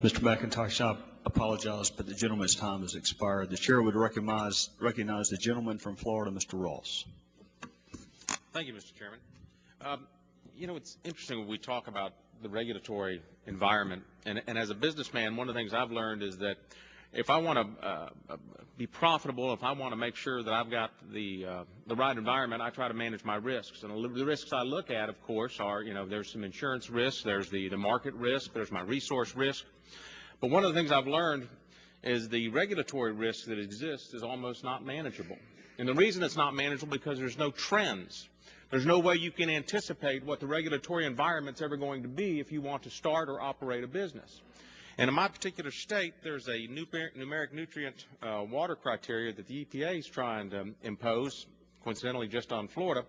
Mr. McIntosh, I apologize, but the gentleman's time has expired. The chair would recognize the gentleman from Florida, Mr. Ross. Thank you, Mr. Chairman. It's interesting when we talk about the regulatory environment, and as a businessman, one of the things I've learned is that if I want to be profitable, if I want to make sure that I've got the right environment, I try to manage my risks. And the risks I look at, of course, are, there's some insurance risks, there's the market risk, there's my resource risk. But one of the things I've learned is the regulatory risk that exists is almost not manageable. And the reason it's not manageable is because there's no trends. There's no way you can anticipate what the regulatory environment's ever going to be if you want to start or operate a business. And in my particular state, there's a numeric nutrient water criteria that the EPA is trying to impose, coincidentally just on Florida,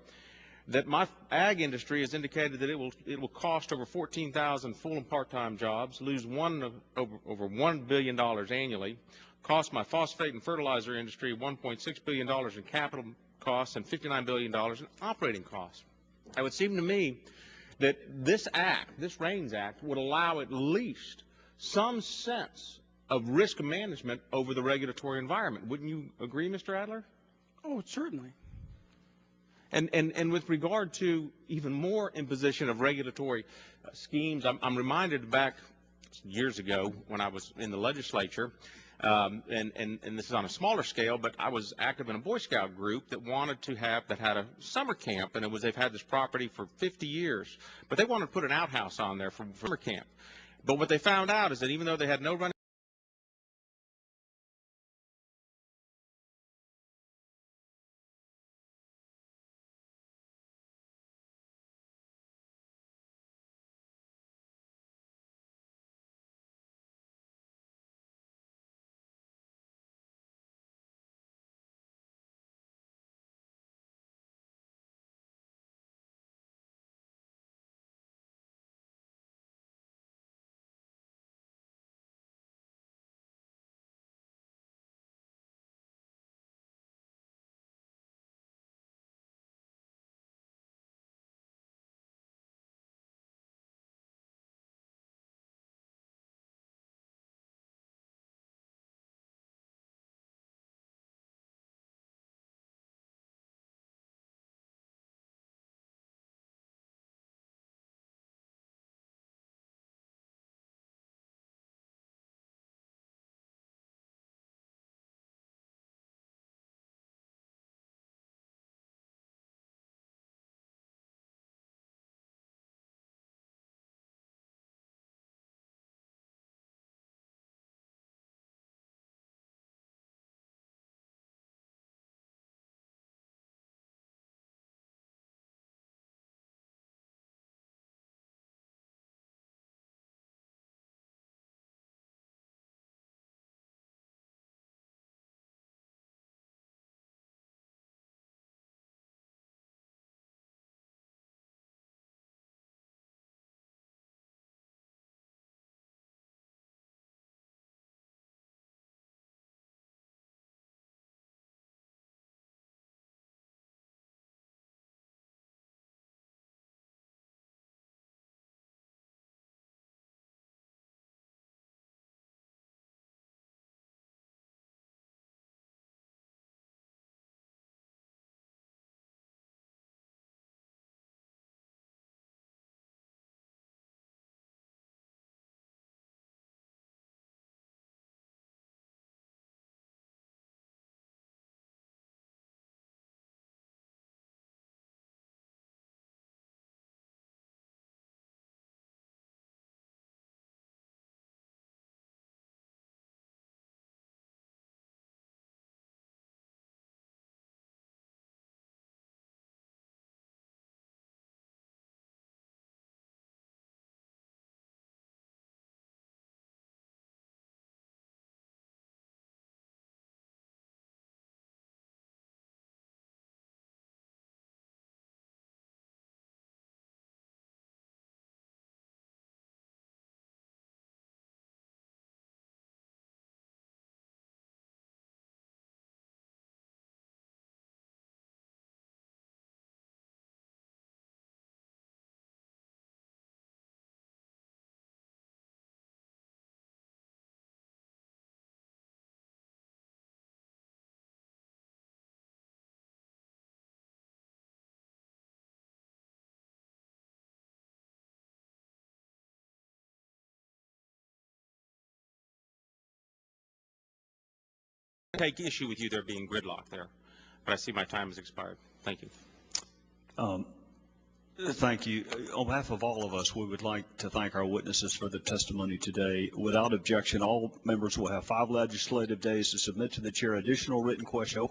that my ag industry has indicated that it will cost over 14,000 full and part-time jobs, lose over $1 billion annually, cost my phosphate and fertilizer industry $1.6 billion in capital costs and $59 billion in operating costs. It would seem to me that this act, this REINS Act, would allow at least some sense of risk management over the regulatory environment. Wouldn't you agree, Mr. Adler? Oh, certainly. And with regard to even more imposition of regulatory schemes, I'm reminded back years ago when I was in the legislature, and this is on a smaller scale, but I was active in a Boy Scout group that had a summer camp, and they've had this property for 50 years, but they wanted to put an outhouse on there for summer camp. But what they found out is that even though they had no running take issue with you there being gridlock there, but I see my time has expired. Thank you. Thank you. On behalf of all of us, we would like to thank our witnesses for the testimony today. Without objection, all members will have 5 legislative days to submit to the chair additional written questions